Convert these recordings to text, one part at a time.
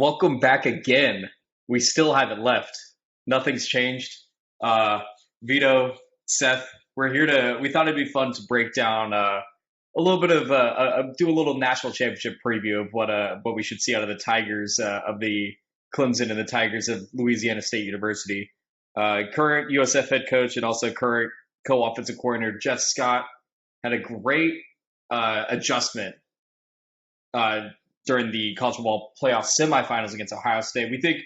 welcome back again. We still haven't left. Nothing's changed. Vito, Seth, we're here we thought it'd be fun to break down a little bit of, do a little national championship preview of what we should see out of the Tigers, of the Clemson and the Tigers of Louisiana State University. Current USF head coach and also current co-offensive coordinator Jeff Scott had a great adjustment during the college football playoff semifinals against Ohio State. We think,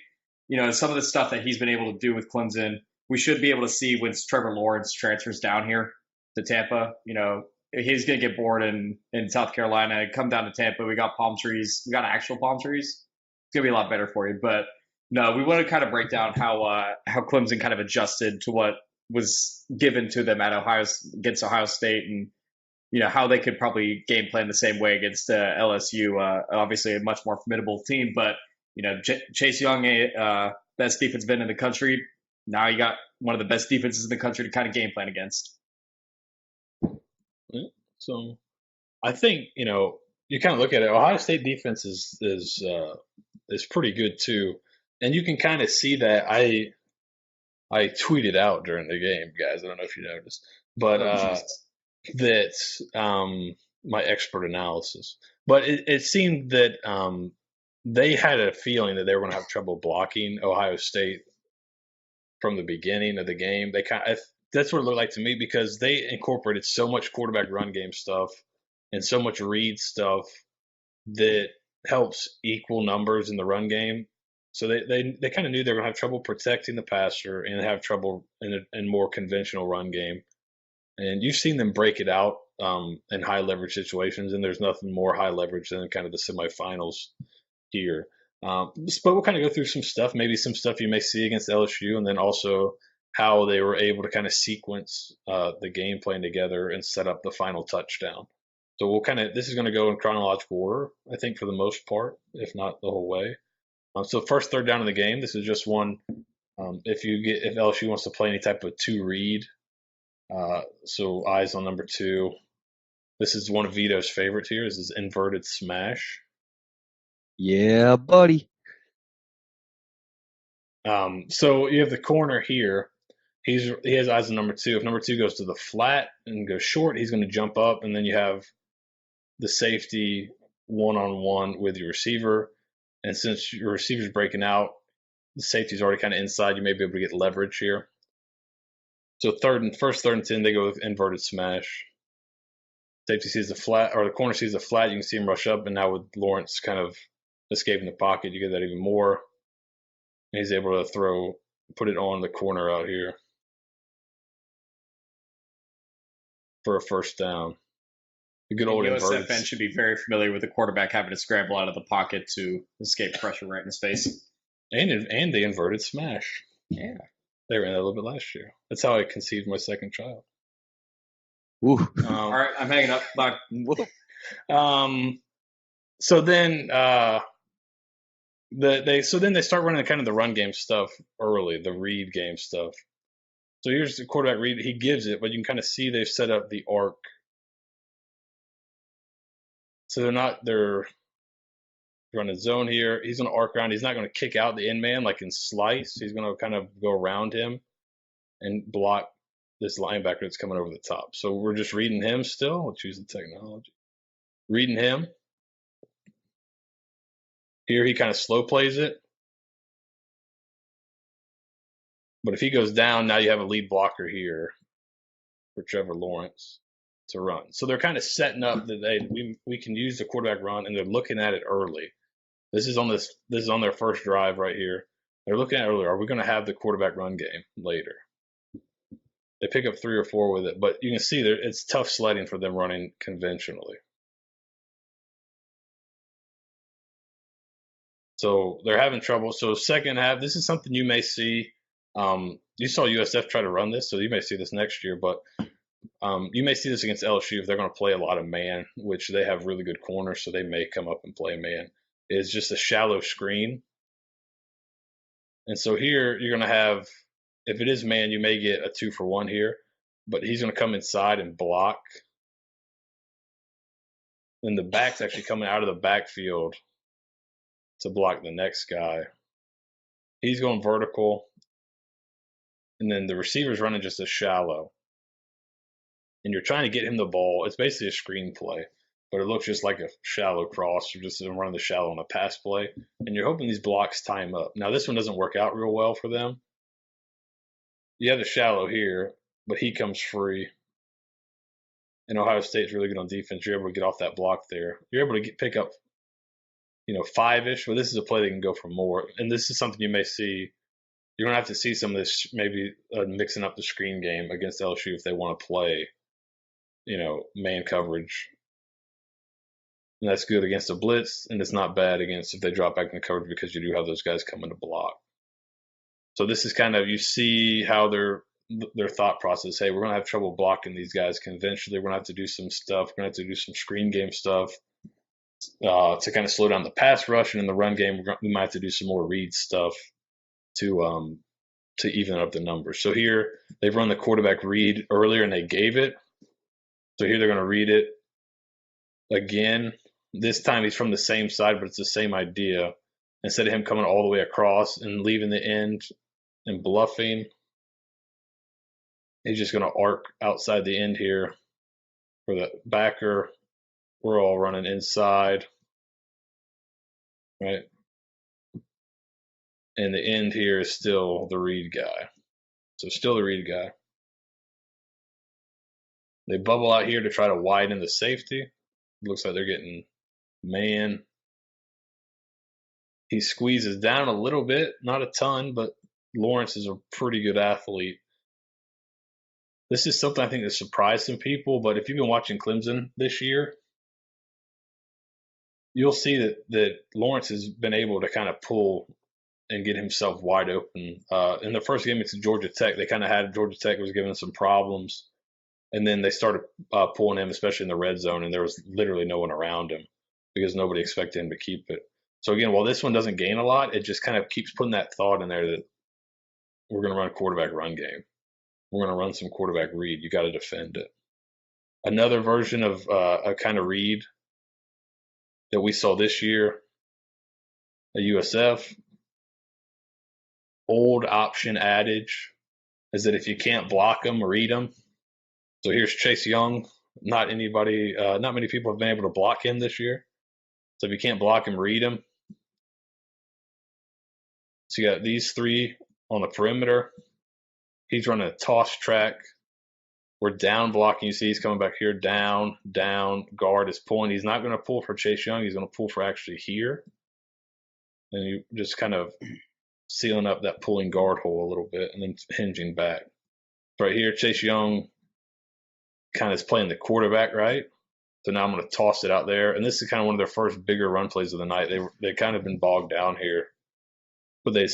some of the stuff that he's been able to do with Clemson, we should be able to see when Trevor Lawrence transfers down here to Tampa. He's going to get bored in South Carolina, come down to Tampa. We got palm trees. We got actual palm trees. It's going to be a lot better for you. But no, we want to kind of break down how Clemson kind of adjusted to what was given to them against Ohio State, and how they could probably game plan the same way against LSU. Obviously, a much more formidable team, but Chase Young, best defensive end in the country. Now you got one of the best defenses in the country to kind of game plan against. Yeah, so I think you kind of look at it. Ohio State defense is pretty good too, and you can kind of see that. I tweeted out during the game, guys. I don't know if you noticed, but that my expert analysis. But it seemed that they had a feeling that they were going to have trouble blocking Ohio State from the beginning of the game. That's what it looked like to me, because they incorporated so much quarterback run game stuff and so much read stuff that helps equal numbers in the run game. So they kind of knew they were going to have trouble protecting the passer and have trouble in more conventional run game. And you've seen them break it out in high leverage situations, and there's nothing more high leverage than kind of the semifinals here. But we'll kind of go through some stuff, maybe some stuff you may see against LSU, and then also how they were able to kind of sequence the game plan together and set up the final touchdown. So this is going to go in chronological order, I think, for the most part, if not the whole way. So first third down in the game, this is just one. If LSU wants to play any type of two read, so eyes on number 2. This is one of Vito's favorites here. This is inverted smash. Yeah, buddy. So you have the corner here. He has eyes on number 2. If number 2 goes to the flat and goes short, he's going to jump up, and then you have the safety one-on-one with your receiver. And since your receiver's breaking out, the safety's already kind of inside, you may be able to get leverage here. So third and 10, they go with inverted smash. Safety sees the flat, or the corner sees the flat. You can see him rush up, and now with Lawrence kind of escaping the pocket, you get that even more. And he's able to put it on the corner out here for a first down. The good old inverted. USF fans should be very familiar with the quarterback having to scramble out of the pocket to escape pressure right in his face. And the inverted smash. Yeah. They ran that a little bit last year. That's how I conceived my second child. All right, I'm hanging up. Bye. So then they start running kind of the run game stuff early, the read game stuff. So here's the quarterback read. He gives it, but you can kind of see they've set up the arc. So they're running zone here. He's going to arc around. He's not going to kick out the end man like in slice. He's going to kind of go around him and block this linebacker that's coming over the top. So we're just reading him still. Let's use the technology. Reading him. Here he kind of slow plays it. But if he goes down, now you have a lead blocker here for Trevor Lawrence to run. So they're kind of setting up that we can use the quarterback run, and they're looking at it early. This is on their first drive right here. They're looking at it early. Are we going to have the quarterback run game later? They pick up 3 or 4 with it, but you can see it's tough sledding for them running conventionally. So they're having trouble. So second half, this is something you may see. You saw USF try to run this, so you may see this next year, but you may see this against LSU if they're going to play a lot of man, which they have really good corners, so they may come up and play man. It's just a shallow screen. And so here you're going to have, if it is man, you may get a 2-for-1 here, but he's going to come inside and block. Then the back's actually coming out of the backfield to block the next guy. He's going vertical, and then the receiver's running just a shallow. And you're trying to get him the ball. It's basically a screen play, but it looks just like a shallow cross. You're just running the shallow on a pass play, and you're hoping these blocks time up. Now, this one doesn't work out real well for them. You have the shallow here, but he comes free. And Ohio State's really good on defense. You're able to get off that block there. You're able to pick up, 5-ish, but this is a play that can go for more. And this is something you may see. You're going to have to see some of this, maybe mixing up the screen game against LSU if they want to play, man coverage. And that's good against a blitz, and it's not bad against if they drop back in the coverage because you do have those guys coming to block. So this is kind of, you see how their thought process, hey, we're going to have trouble blocking these guys conventionally. We're going to have to do some stuff. We're going to have to do some screen game stuff to kind of slow down the pass rush. And in the run game, we might have to do some more read stuff to even up the numbers. So here, they've run the quarterback read earlier, and they gave it. So here they're going to read it again. This time he's from the same side, but it's the same idea. Instead of him coming all the way across and leaving the end and bluffing, he's just going to arc outside the end here for the backer. We're all running inside, right? And the end here is still the read guy. So still the read guy. They bubble out here to try to widen the safety. It looks like they're getting man. He squeezes down a little bit, not a ton, but Lawrence is a pretty good athlete. This is something I think that surprised some people, but if you've been watching Clemson this year, you'll see that Lawrence has been able to kind of pull and get himself wide open. In the first game against Georgia Tech, they kind of had Georgia Tech was giving some problems, and then they started pulling him, especially in the red zone, and there was literally no one around him because nobody expected him to keep it. So again, while this one doesn't gain a lot, it just kind of keeps putting that thought in there that we're going to run a quarterback run game. We're going to run some quarterback read. You got to defend it. Another version of a kind of read that we saw this year at USF, old option adage, is that if you can't block them, read them. So here's Chase Young. Not many people have been able to block him this year. So if you can't block him, read him. So you got these three on the perimeter. He's running a toss track. We're down blocking. You see he's coming back here. Down. Guard is pulling. He's not going to pull for Chase Young. He's going to pull for actually here. And you just kind of sealing up that pulling guard hole a little bit and then hinging back. Right here, Chase Young kind of is playing the quarterback, right? So now I'm going to toss it out there. And this is kind of one of their first bigger run plays of the night. They kind of been bogged down here. But they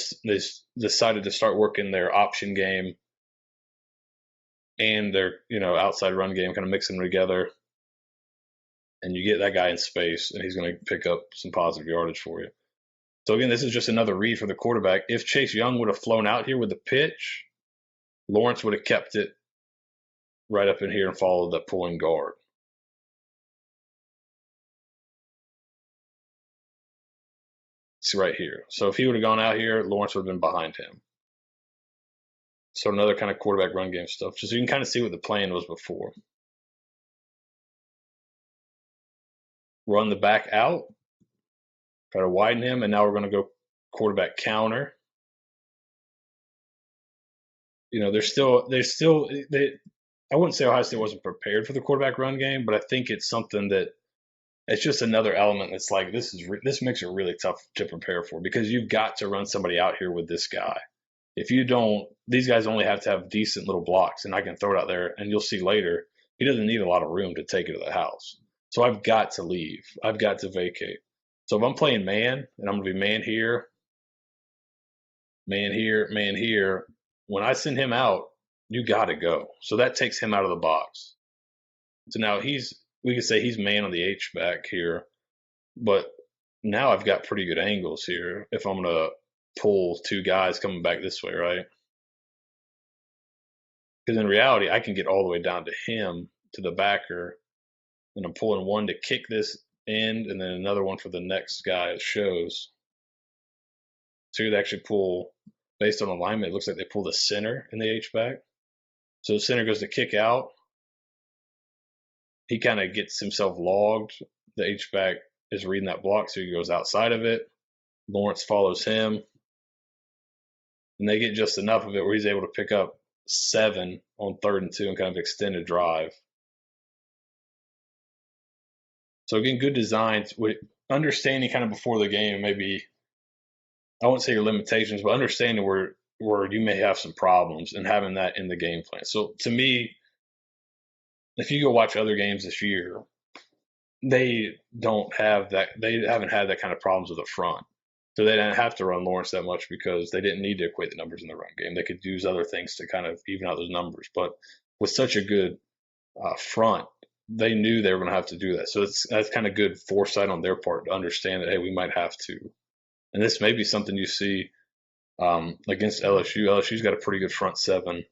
decided to start working their option game and their outside run game, kind of mixing them together. And you get that guy in space, and he's going to pick up some positive yardage for you. So again, this is just another read for the quarterback. If Chase Young would have flown out here with the pitch, Lawrence would have kept it right up in here and followed that pulling guard. See right here. So if he would have gone out here, Lawrence would have been behind him. So another kind of quarterback run game stuff. Just so you can kind of see what the plan was before. Run the back out. Try to widen him, and now we're going to go quarterback counter. I wouldn't say Ohio State wasn't prepared for the quarterback run game, but I think it's something that it's just another element that's like this makes it really tough to prepare for because you've got to run somebody out here with this guy. If you don't, these guys only have to have decent little blocks, and I can throw it out there, and you'll see later he doesn't need a lot of room to take it to the house. So I've got to leave. I've got to vacate. So if I'm playing man, and I'm going to be man here, man here, when I send him out, you got to go. So that takes him out of the box. So now we could say he's man on the H-back here, but now I've got pretty good angles here if I'm going to pull two guys coming back this way, right? Because in reality, I can get all the way down to him, to the backer, and I'm pulling one to kick this end and then another one for the next guy it shows. So they actually pull, based on alignment, it looks like they pull the center in the H-back. So the center goes to kick out. He kind of gets himself logged. The H-back is reading that block, so he goes outside of it. Lawrence follows him. And they get just enough of it where he's able to pick up 7 on 3rd and 2 and kind of extend a drive. So again, good designs with understanding kind of before the game, maybe I won't say your limitations, but understanding where you may have some problems and having that in the game plan. So to me, if you go watch other games this year, they don't have that. They haven't had that kind of problems with the front. So they didn't have to run Lawrence that much because they didn't need to equate the numbers in the run game. They could use other things to kind of even out those numbers. But with such a good front, they knew they were going to have to do that. So that's kind of good foresight on their part to understand that, hey, we might have to. And this may be something you see against LSU. LSU's got a pretty good front 7.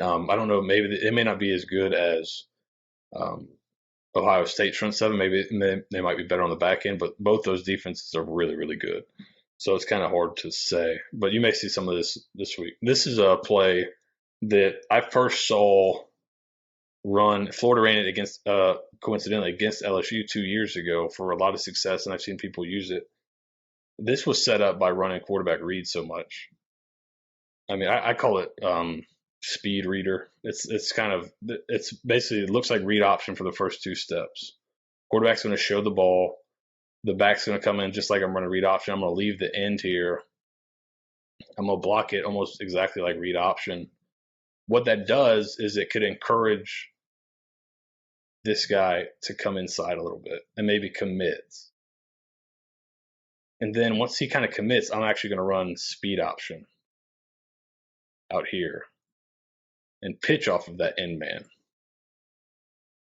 I don't know, maybe it may not be as good as Ohio State's front 7. Maybe they might be better on the back end, but both those defenses are really, really good. So it's kind of hard to say. But you may see some of this week. This is a play that I first saw run. Florida ran it against, coincidentally, against LSU 2 years ago for a lot of success, and I've seen people use it. This was set up by running quarterback read so much. I mean, I call it speed reader. It's basically, it looks like read option for the first 2 steps. Quarterback's going to show the ball. The back's going to come in just like I'm running read option. I'm going to leave the end here. I'm going to block it almost exactly like read option. What that does is it could encourage this guy to come inside a little bit and maybe commits. And then once he kind of commits, I'm actually going to run speed option out here and pitch off of that end man.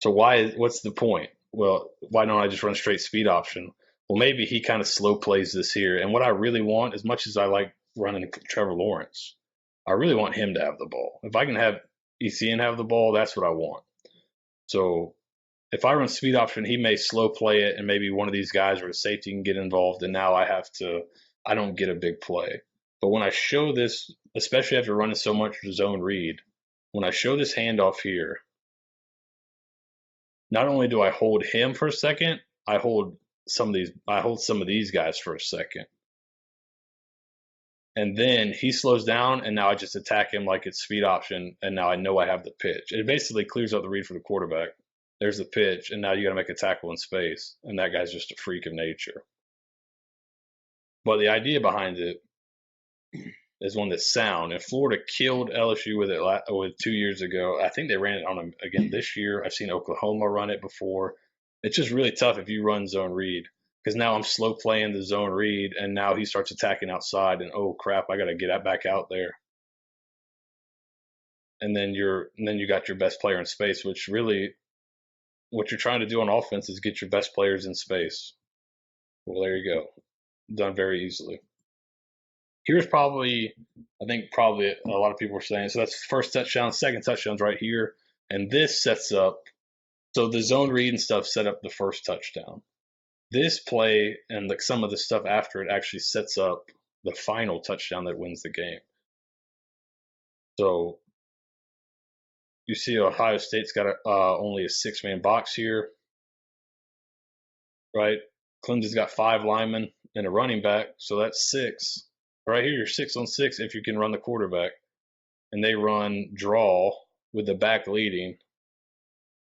So what's the point? Well, why don't I just run straight speed option? Well, maybe he kind of slow plays this here. And what I really want, as much as I like running Trevor Lawrence, I really want him to have the ball. If I can have ECN have the ball, that's what I want. So if I run speed option, he may slow play it, and maybe one of these guys or a safety can get involved, and now I don't get a big play. But when I show this, especially after running so much zone read, when I show this handoff here, not only do I hold him for a second, I hold some of these guys for a second. And then he slows down, and now I just attack him like it's speed option, and now I know I have the pitch. It basically clears up the read for the quarterback. There's the pitch, and now you got to make a tackle in space, and that guy's just a freak of nature. But the idea behind it is one that's sound, and Florida killed LSU with it 2 years ago. I think they ran it on them again this year. I've seen Oklahoma run it before. It's just really tough if you run zone read, because now I'm slow playing the zone read, and now he starts attacking outside, and oh crap, I got to get back out there. And then you got your best player in space, which really, what you're trying to do on offense is get your best players in space. Well, there you go. Done very easily. Here's probably a lot of people are saying, so that's first touchdown, second touchdown's right here. And this sets up, so the zone read and stuff set up the first touchdown. This play and some of the stuff after it actually sets up the final touchdown that wins the game. So you see Ohio State's got only a 6-man box here, right? Clemson's got 5 linemen and a running back, so that's 6. Right here, you're 6 on 6 if you can run the quarterback. And they run draw with the back leading,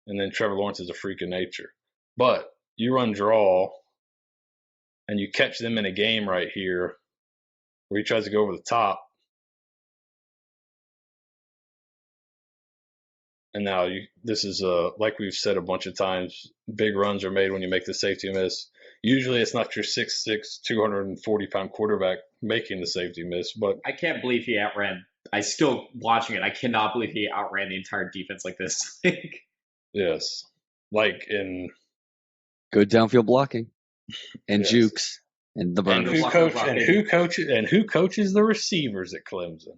and then Trevor Lawrence is a freak of nature. But you run draw, and you catch them in a game right here where he tries to go over the top. And now this is like we've said a bunch of times, big runs are made when you make the safety miss. Usually it's not your 6'6", 240-pound quarterback making the safety miss. But I can't believe he outran. I still watching it. I cannot believe he outran the entire defense like this. Yes, like in good downfield blocking and yes. jukes and the and who coaches the receivers at Clemson?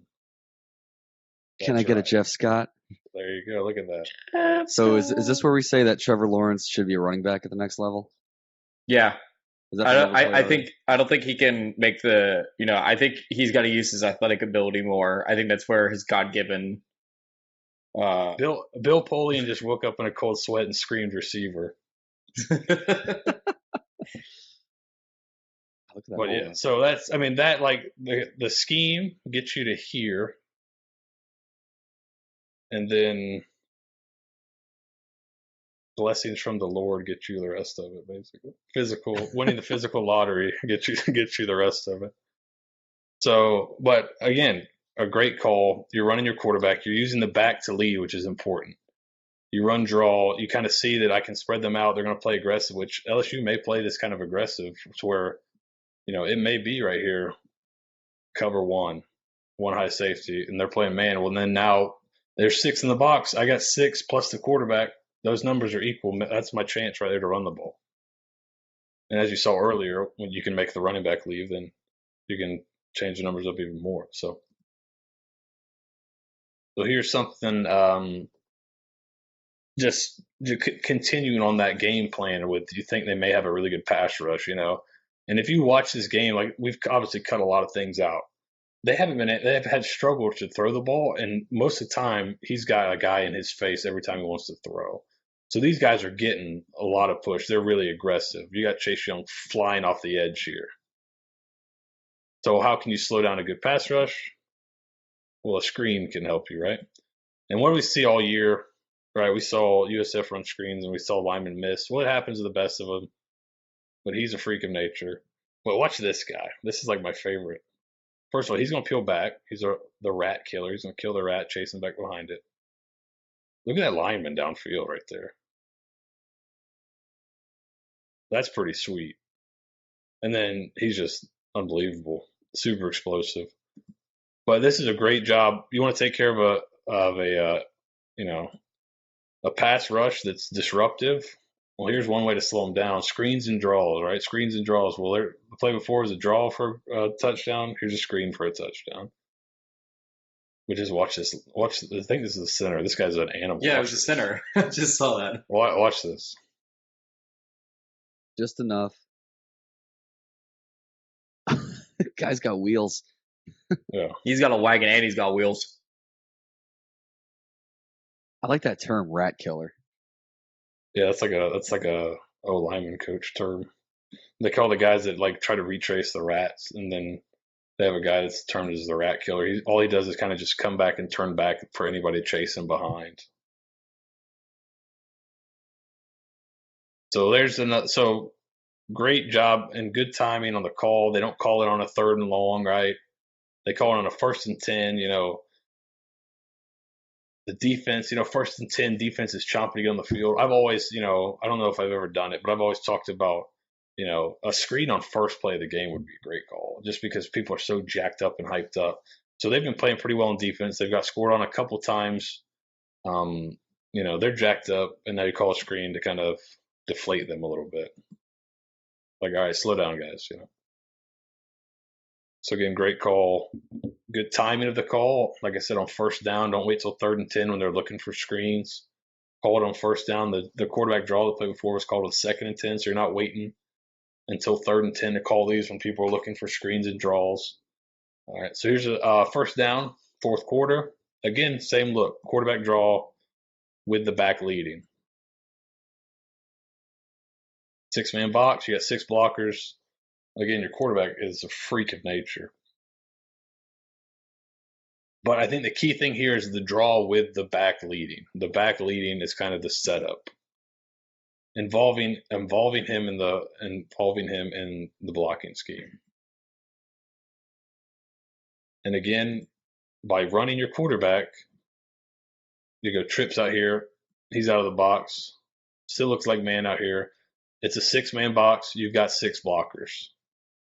Can I get a Jeff Scott? There you go. Look at that. So is this where we say that Trevor Lawrence should be a running back at the next level? Yeah. Is that the mandatory already? I don't think he can make the. I think he's got to use his athletic ability more. I think that's where his God given. Bill Polian just woke up in a cold sweat and screamed receiver. Look at that But yeah, hold. so that's that like the scheme gets you to here, and then blessings from the Lord get you the rest of it. Basically, winning the physical lottery gets you the rest of it. So, but again, a great call. You're running your quarterback. You're using the back to lead, which is important. You run draw. You kind of see that I can spread them out. They're going to play aggressive, which LSU may play this kind of aggressive to where, it may be right here, cover one high safety, and they're playing man. Well, then now there's 6 in the box. I got 6 plus the quarterback. Those numbers are equal. That's my chance right there to run the ball. And as you saw earlier, when you can make the running back leave, then you can change the numbers up even more. So here's something, just continuing on that game plan with, you think they may have a really good pass rush, And if you watch this game, like we've obviously cut a lot of things out. They have had struggle to throw the ball, and most of the time he's got a guy in his face every time he wants to throw. So these guys are getting a lot of push. They're really aggressive. You got Chase Young flying off the edge here. So how can you slow down a good pass rush? Well, a screen can help you, right? And what do we see all year? Right, we saw USF run screens and we saw linemen miss. What happens to the best of them? But he's a freak of nature. But watch this guy. This is like my favorite. First of all, he's going to peel back. He's the rat killer. He's going to kill the rat, chasing back behind it. Look at that lineman downfield right there. That's pretty sweet. And then he's just unbelievable, super explosive. But this is a great job. You want to take care of a pass rush that's disruptive. Well, here's one way to slow them down: screens and draws. Right, screens and draws. Well, the play before was a draw for a touchdown. Here's a screen for a touchdown. We just watch this. I think this is the center. This guy's an animal. Yeah, it was the center. I just saw that. Watch this. Just enough. Guy's got wheels. Yeah, he's got a wagon and he's got wheels. I like that term, rat killer. Yeah, that's like a lineman coach term. They call the guys that like try to retrace the rats, and then they have a guy that's termed as the rat killer. All he does is kind of just come back and turn back for anybody chasing behind. So there's another. So great job and good timing on the call. They don't call it on a 3rd and long, right? They call it on a 1st and 10. The defense, 1st and 10, defense is chomping to get on the field. I've always, I don't know if I've ever done it, but I've always talked about, a screen on first play of the game would be a great call, just because people are so jacked up and hyped up. So they've been playing pretty well in defense. They've got scored on a couple times. They're jacked up, and now you call a screen to kind of deflate them a little bit. Like, all right, slow down, guys, So again, great call. Good timing of the call. Like I said, on 1st down, don't wait till 3rd and 10 when they're looking for screens. Call it on 1st down. The quarterback draw the play before was called on 2nd and 10, so you're not waiting until 3rd and 10 to call these when people are looking for screens and draws. All right, so here's a 1st down, 4th quarter. Again, same look. Quarterback draw with the back leading. 6-man box. You got 6 blockers. Again, your quarterback is a freak of nature. But I think the key thing here is the draw with the back leading. The back leading is kind of the setup, involving him in the blocking scheme. And again, by running your quarterback, you go trips out here. He's out of the box. Still looks like man out here. It's a 6-man box. You've got 6 blockers.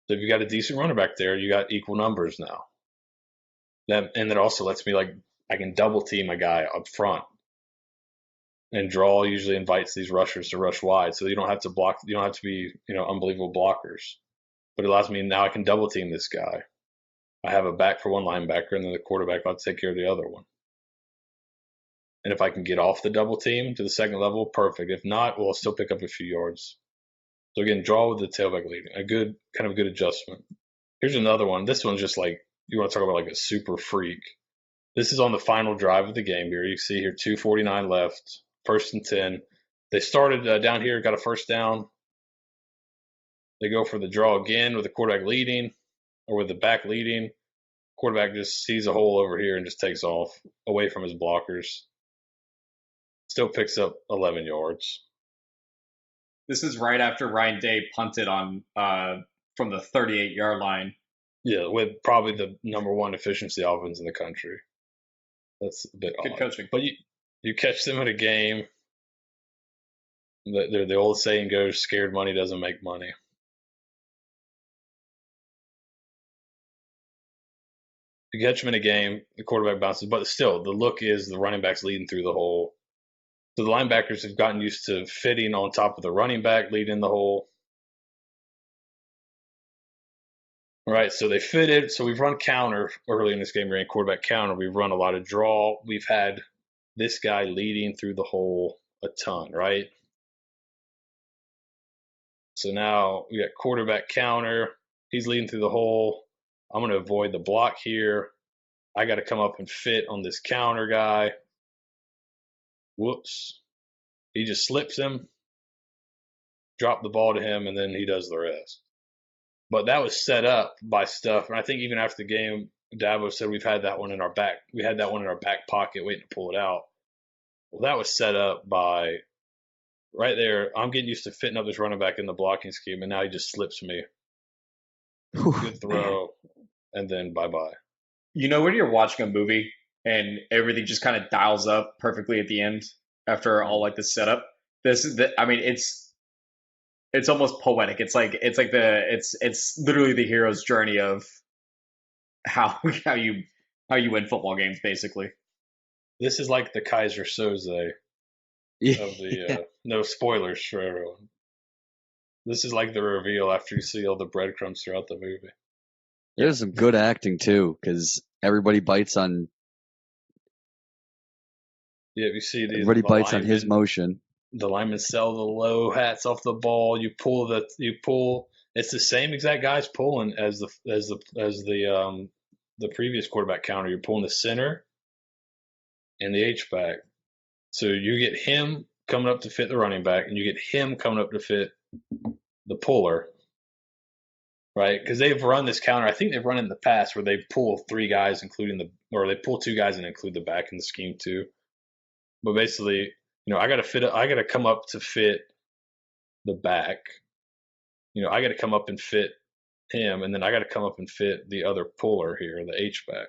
So if you got a decent runner back there, you got equal numbers now. And that also lets me, I can double team a guy up front. And draw usually invites these rushers to rush wide, so you don't have to block. You don't have to be, unbelievable blockers. But it allows me now I can double team this guy. I have a back for one linebacker, and then the quarterback will take care of the other one. And if I can get off the double team to the second level, perfect. If not, we'll still pick up a few yards. So again, draw with the tailback leading. A good adjustment. Here's another one. This one's just like, you want to talk about like a super freak. This is on the final drive of the game here. You see here 2:49 left, 1st and 10. They started down here, got a first down. They go for the draw again with the quarterback leading or with the back leading. Quarterback just sees a hole over here and just takes off away from his blockers. Still picks up 11 yards. This is right after Ryan Day punted on from the 38-yard line. Yeah, with probably the number one efficiency offense in the country. That's a bit Good odd. coaching. But you catch them in a game. The old saying goes, scared money doesn't make money. You catch them in a game, the quarterback bounces, but still, the look is the running back's leading through the hole. So the linebackers have gotten used to fitting on top of the running back leading the hole. All right, so they fitted. So we've run counter early in this game. We ran quarterback counter. We've run a lot of draw. We've had this guy leading through the hole a ton, right? So now we got quarterback counter. He's leading through the hole. I'm going to avoid the block here. I got to come up and fit on this counter guy. Whoops. He just slips him, drop the ball to him, and then he does the rest. But that was set up by stuff. And I think even after the game, Dabo said we've had that one in our back. We had that one in our back pocket waiting to pull it out. Well, that was set up by right there. I'm getting used to fitting up this running back in the blocking scheme, and now he just slips me. Good throw, and then bye-bye. You know when you're watching a movie and everything just kind of dials up perfectly at the end after all like the setup? I mean, it's almost poetic. It's literally the hero's journey of how you win football games, basically. This is like the Kaiser Soze of the no spoilers for everyone. This is like the reveal after you see all the breadcrumbs throughout the movie. There's some good acting too, because everybody bites on. Yeah, you see everybody bites on his motion. The linemen sell the low hats off the ball. You pull. It's the same exact guys pulling as the previous quarterback counter. You're pulling the center and the H back. So you get him coming up to fit the running back, and you get him coming up to fit the puller. Right, because they've run this counter. I think they've run it in the past where they pull three guys, they pull two guys and include the back in the scheme too. But basically, I got to come up to fit the back. I got to come up and fit him, and then I got to come up and fit the other puller here, the H back.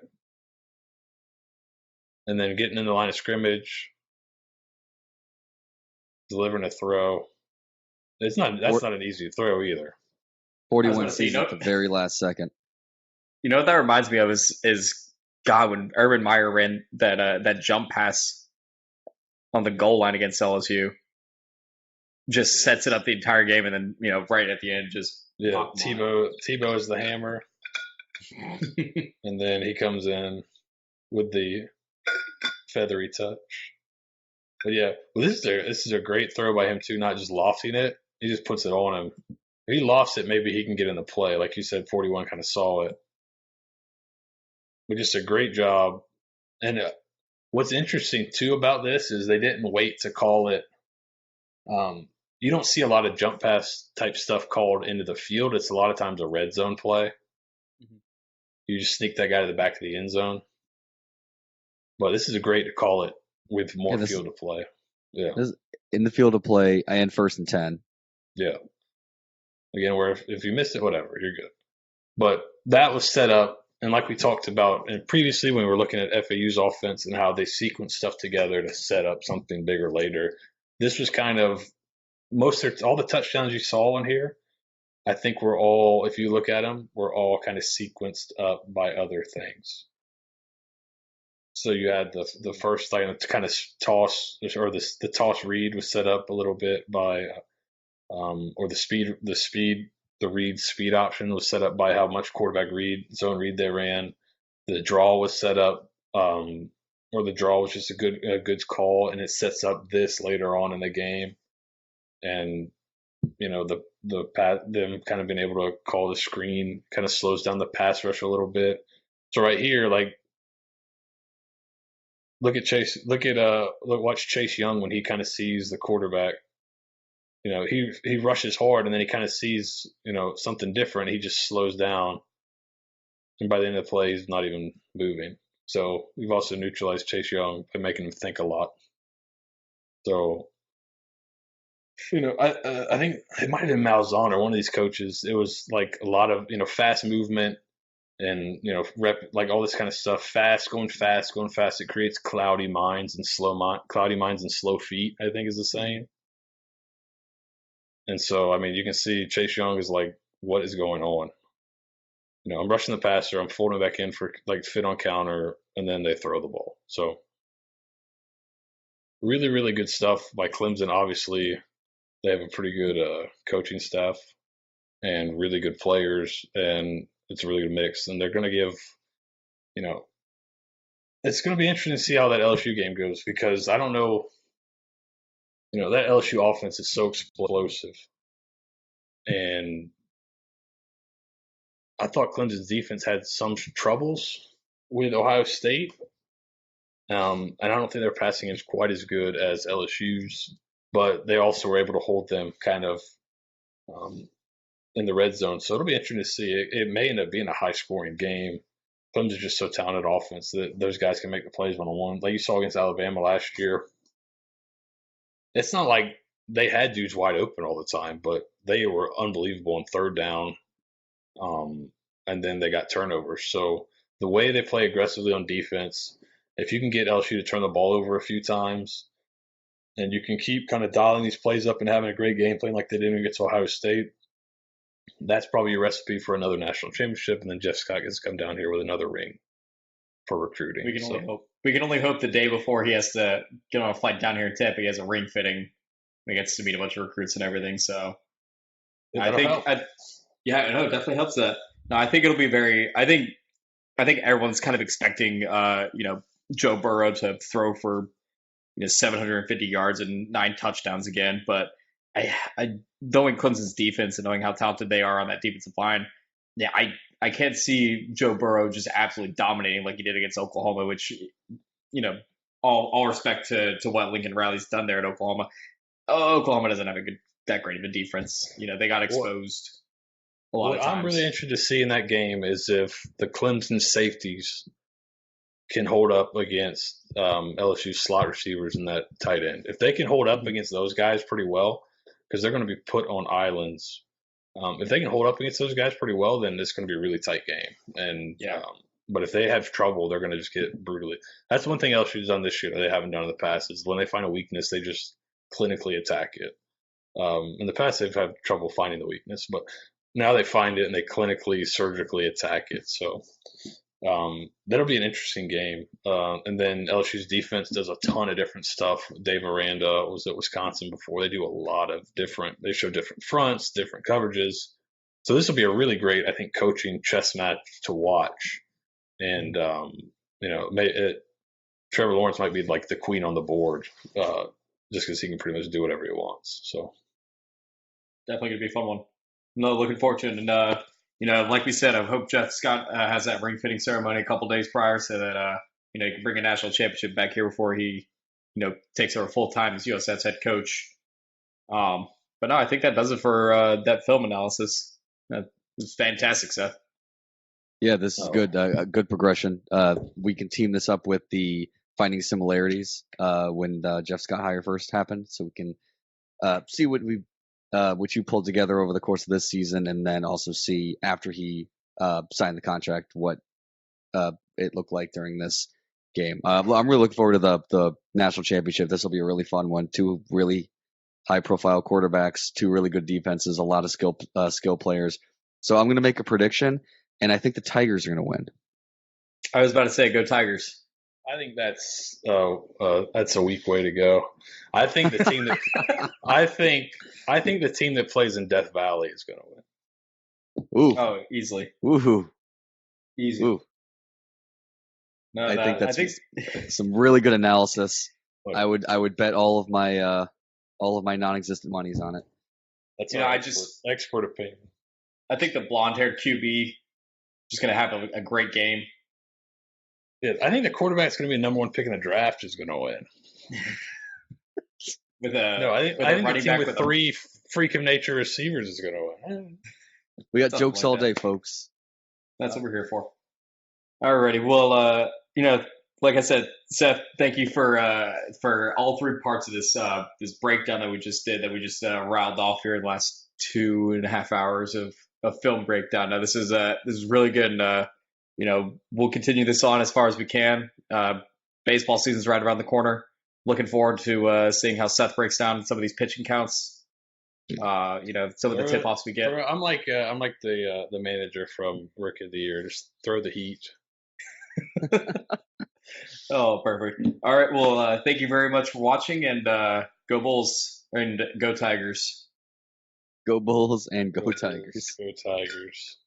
And then getting in the line of scrimmage, delivering a throw. That's not an easy throw either. 41 season at the very last second. You know what that reminds me of is God, when Urban Meyer ran that jump pass on the goal line against LSU, just sets it up the entire game, and then right at the end just Tebow is the hammer, and then he comes in with the feathery touch. But yeah, well, this is a great throw by him too, not just lofting it. He just puts it on him. If he lofts it, maybe he can get in the play. Like you said, 41 kind of saw it. But just a great job. And what's interesting, too, about this is they didn't wait to call it. You don't see a lot of jump pass type stuff called into the field. It's a lot of times a red zone play. Mm-hmm. You just sneak that guy to the back of the end zone. But this is a great to call it with more field to play. Yeah. In the field of play and 1st and 10. Yeah. Again, where if you missed it, whatever, you're good. But that was set up, and like we talked about and previously when we were looking at FAU's offense and how they sequence stuff together to set up something bigger later, this was kind of all the touchdowns you saw in here, I think were all, if you look at them, were all kind of sequenced up by other things. So you had the first kind of toss, or the toss read was set up a little bit by or the read speed option was set up by how much quarterback zone read they ran. The draw was set up, or the draw was just a good call, and it sets up this later on in the game. And them kind of being able to call the screen kind of slows down the pass rush a little bit. So right here, like watch Chase Young when he kind of sees the quarterback. He rushes hard and then he kind of sees something different. He just slows down, and by the end of the play, he's not even moving. So we've also neutralized Chase Young by making him think a lot. So I think it might have been Malzahn or one of these coaches. It was like a lot of fast movement and like all this kind of stuff. Going fast. It creates cloudy minds and slow feet, I think is the saying. And so I mean, you can see Chase Young is like, what is going on? I'm rushing the passer, I'm folding back in for like fit on counter, and then they throw the ball. So really, really good stuff by Clemson. Obviously, they have a pretty good coaching staff and really good players, and it's a really good mix. And they're going to give, it's going to be interesting to see how that LSU game goes, because I don't know, that LSU offense is so explosive. And I thought Clemson's defense had some troubles with Ohio State. And I don't think their passing is quite as good as LSU's, but they also were able to hold them kind of in the red zone. So it'll be interesting to see. It may end up being a high-scoring game. Clemson's just so talented offense that those guys can make the plays one-on-one. Like you saw against Alabama last year. It's not like they had dudes wide open all the time, but they were unbelievable on third down. And then they got turnovers. So the way they play aggressively on defense, if you can get LSU to turn the ball over a few times, and you can keep kind of dialing these plays up and having a great game plan like they did against Ohio State, that's probably your recipe for another national championship. And then Jeff Scott gets to come down here with another ring for recruiting. We can only hope. We can only hope the day before he has to get on a flight down here in Tampa, he has a ring fitting. He gets to meet a bunch of recruits and everything. So I think, it definitely helps that. No, I think it'll be very. I think everyone's kind of expecting, Joe Burrow to throw for 750 yards and 9 touchdowns again. But I knowing Clemson's defense and knowing how talented they are on that defensive line, I can't see Joe Burrow just absolutely dominating like he did against Oklahoma, which, all respect to what Lincoln Riley's done there at Oklahoma. Oklahoma doesn't have that great of a defense. They got exposed a lot of times. What I'm really interested to see in that game is if the Clemson safeties can hold up against LSU slot receivers and that tight end. If they can hold up against those guys pretty well, because they're going to be put on islands. If they can hold up against those guys pretty well, then it's going to be a really tight game. And but if they have trouble, they're going to just get brutally. That's one thing LSU's done this year that they haven't done in the past is when they find a weakness, they just clinically attack it. In the past, they've had trouble finding the weakness, but now they find it and they clinically, surgically attack it. So that'll be an interesting game. And then LSU's defense does a ton of different stuff. Dave Aranda was at Wisconsin before. They do a lot of they show different fronts, different coverages. So this will be a really great, I think, coaching chess match to watch. And, Trevor Lawrence might be like the queen on the board just because he can pretty much do whatever he wants. So definitely going to be a fun one. No, looking forward to it. And, like we said, I hope Jeff Scott has that ring fitting ceremony a couple days prior so that, he can bring a national championship back here before he, takes over full time as USF's head coach. But no, I think that does it for that film analysis. It's fantastic, Seth. Yeah, this is good. A good progression. We can team this up with the finding similarities when Jeff Scott hire first happened, so we can see what you pulled together over the course of this season, and then also see after he signed the contract what it looked like during this game. I'm really looking forward to the national championship. This will be a really fun one. 2 really high-profile quarterbacks, 2 really good defenses, a lot of skill players. So I'm going to make a prediction, and I think the Tigers are going to win. I was about to say, go Tigers. I think that's a weak way to go. I think the team that I think the team that plays in Death Valley is going to win. Ooh. Oh, easily. Woohoo. Easy. Ooh. No, I think that's some really good analysis. I would bet all of my non-existent monies on it. That's You know, expert opinion. I think the blonde-haired QB just going to have a great game. Yeah, I think the quarterback's going to be the number one pick in the draft is going to win. I think the team with three freak of nature receivers is going to win. We got jokes all day, folks. That's what we're here for. Alrighty. Well, like I said, Seth, thank you for all three parts of this breakdown that we just did, that we just riled off here in the last 2.5 hours of film breakdown. Now this is really good, and we'll continue this on as far as we can. Baseball season's right around the corner. Looking forward to seeing how Seth breaks down some of these pitching counts. Some of the tip-offs we get. I'm like the manager from Rookie of the Year. Just throw the heat. Oh, perfect. All right. Well, thank you very much for watching, and go Bulls and go Tigers. Go Bulls and go Tigers. Go Tigers.